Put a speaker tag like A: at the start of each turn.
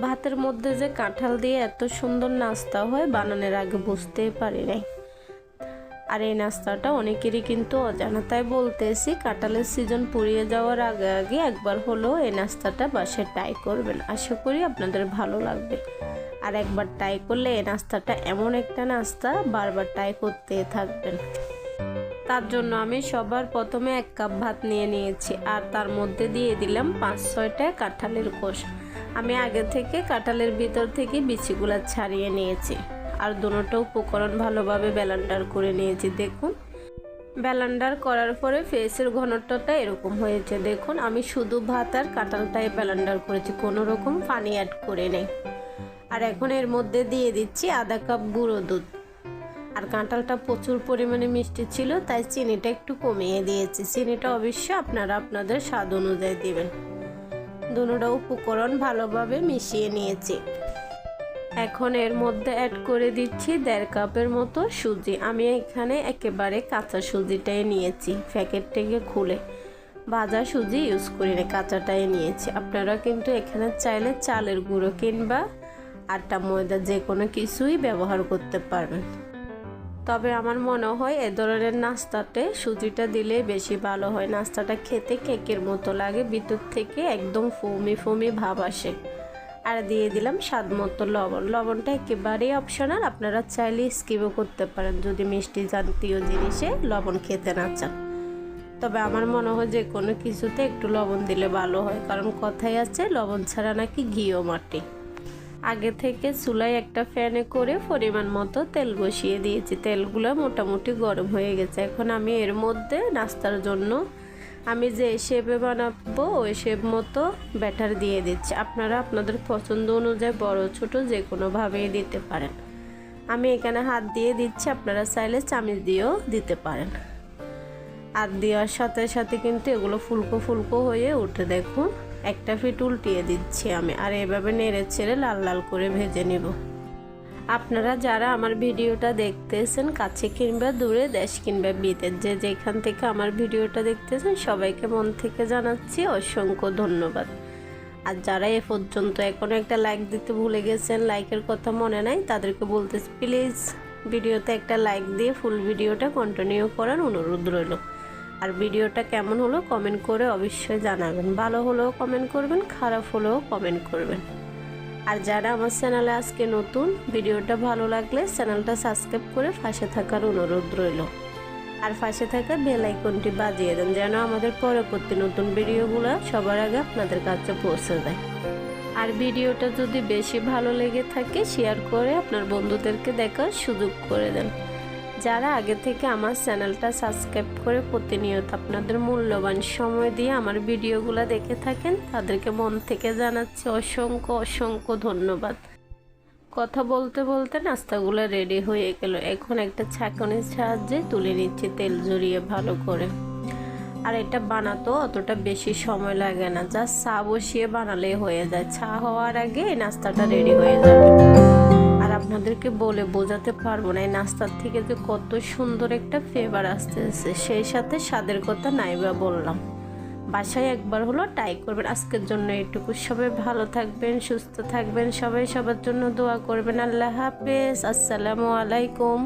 A: ভাতের মধ্যে যে কাঁঠাল দিয়ে এত সুন্দর নাস্তা হয় বানানোর আগে বুঝতেই পারি নাই। আর এই নাস্তাটা অনেকেরই কিন্তু অজানা, তাই বলতেছি কাঁঠালের সিজন পুড়িয়ে যাওয়ার আগে আগে একবার হলেও এই নাস্তাটা বাসায় ট্রাই করবেন। আশা করি আপনাদের ভালো লাগবে। আর একবার ট্রাই করলে এই নাস্তাটা এমন একটা নাস্তা বারবার ট্রাই করতে থাকবেন। তার জন্য আমি সবার প্রথমে 1 কাপ ভাত নিয়ে নিয়েছি আর তার মধ্যে দিয়ে দিলাম 5-6টা কাঁঠালের কোষ। আমি আগে থেকে কাঁঠালের ভিতর থেকে বিচিগুলো ছাড়িয়ে নিয়েছি আর দুটোটা উপকরণ ভালোভাবে ব্লেন্ডার করে নিয়েছি। দেখুন ব্লেন্ডার করার পরে ফেসের ঘনত্বটা এরকম হয়েছে। দেখুন আমি শুধু ভাত আর কাঁঠালটাই ব্লেন্ডার করেছি, কোনো রকম পানি অ্যাড করে নেই। আর এখন এর মধ্যে দিয়ে দিচ্ছি আধা কাপ গুঁড়ো দুধ। আর কাঁঠালটা প্রচুর পরিমাণে মিষ্টি ছিল তাই চিনিটা একটু কমিয়ে দিয়েছি। চিনিটা অবশ্যই আপনারা আপনাদের স্বাদ অনুযায়ী দিবেন। দুটোটা উপকরণ ভালোভাবে মিশিয়ে নিয়েছি। এখন এর মধ্যে অ্যাড করে দিচ্ছি 1.5 কাপের মতো সুজি। আমি এখানে একেবারে কাঁচা সুজিটাই নিয়েছি, প্যাকেট থেকে খুলে ভাজা সুজি ইউজ করি না, কাঁচাটাই নিয়েছি। আপনারা কিন্তু এখানে চাইলে চালের গুঁড়ো কিংবা আটা ময়দা যে কোনো কিছুই ব্যবহার করতে পারবেন। তবে আমার মনে হয় এ ধরনের নাস্তাতে সুজিটা দিলে বেশি ভালো হয়। নাস্তাটা খেতে কেকের মতো লাগে, ভিতর থেকে একদম ফোমি ফোমি ভাব আসে। আর দিয়ে দিলাম স্বাদ মতো লবণ। লবণটা একেবারেই অপশনাল, আপনারা চাইলে স্কিপও করতে পারেন যদি মিষ্টি জাতীয় জিনিসে লবণ খেতে না চান। তবে আমার মনে হয় যে কোনো কিছুতে একটু লবণ দিলে ভালো হয়, কারণ কথাই আছে লবণ ছাড়া নাকি ঘিও মাটি। আগে থেকে চুলায় একটা ফ্যানে করে পরিমাণ মতো তেল বসিয়ে দিয়েছি। তেলগুলো মোটামুটি গরম হয়ে গেছে। এখন আমি এর মধ্যে নাস্তার জন্য আমি যে শেপে বানাবো ওই শেপ মতো ব্যাটার দিয়ে দিচ্ছি। আপনারা আপনাদের পছন্দ অনুযায়ী বড় ছোট যে কোনোভাবেই দিতে পারেন। আমি এখানে হাত দিয়ে দিচ্ছি, আপনারা চাইলে চামচ দিয়েও দিতে পারেন। আর দেওয়ার সাথে সাথে কিন্তু এগুলো ফুলকো ফুলকো হয়ে উঠে। দেখুন একটা ফিট উল্টিয়ে দিচ্ছি আমি, আর এভাবে নেড়ে ছেড়ে লাল লাল করে ভেজে নিব। আপনারা যারা আমার ভিডিওটা দেখতেছেন কাছে কিংবা দূরে, দেশ কিংবা বিদেশ, যে যেখান থেকে আমার ভিডিওটা দেখতেছেন সবাইকে মন থেকে জানাচ্ছি অসংখ্য ধন্যবাদ। আর যারা এ পর্যন্ত এখনো একটা লাইক দিতে ভুলে গেছেন, লাইকের কথা মনে নাই, তাদেরকে বলতেছি প্লিজ ভিডিওতে একটা লাইক দিয়ে ফুল ভিডিওটা কন্টিনিউ করার অনুরোধ রইল। আর ভিডিওটা কেমন হলো কমেন্ট করে অবশ্যই জানাবেন। ভালো হলেও কমেন্ট করবেন, খারাপ হলেও কমেন্ট করবেন। আর যারা আমার চ্যানেলে আজকে নতুন, ভিডিওটা ভালো লাগলে চ্যানেলটা সাবস্ক্রাইব করে পাশে থাকার অনুরোধ রইল। আর পাশে থাকা বেল আইকনটি বাজিয়ে দেন যেন আমাদের পরবর্তী নতুন ভিডিওগুলো সবার আগে আপনাদের কাছে পৌঁছে যায়। আর ভিডিওটা যদি বেশি ভালো লেগে থাকে শেয়ার করে আপনার বন্ধুদেরকে দেখার সুযোগ করে দেন। যারা আগে থেকে আমার চ্যানেলটা সাবস্ক্রাইব করে প্রতিনিয়ত আপনাদের মূল্যবান সময় দিয়ে আমার ভিডিওগুলো দেখে থাকেন তাদেরকে মন থেকে জানাচ্ছি অসংখ্য অসংখ্য ধন্যবাদ। কথা বলতে বলতে নাস্তাগুলো রেডি হয়ে গেল। এখন একটা ছাঁকনির সাহায্যে তুলে নিচ্ছি তেল ঝরিয়ে ভালো করে। আর এটা বানাতেও অতটা বেশি সময় লাগে না, জাস্ট চা বসিয়ে বানালেই হয়ে যায়। চা হওয়ার আগে এই নাস্তাটা রেডি হয়ে যাবে। আর আপনাদেরকে বলে বোঝাতে পারবো না এই নাস্তার থেকে যে কত সুন্দর একটা ফ্লেভার আসতেছে, সেই সাথে স্বাদের কথা নাইবা বললাম। বাসায় একবার হলো ট্রাই করবেন। আজকের জন্য এইটুকু। সবাই ভালো থাকবেন, সুস্থ থাকবেন, সবাই সবার জন্য দোয়া করবেন। আল্লাহ হাফেজ, আসসালামু আলাইকুম।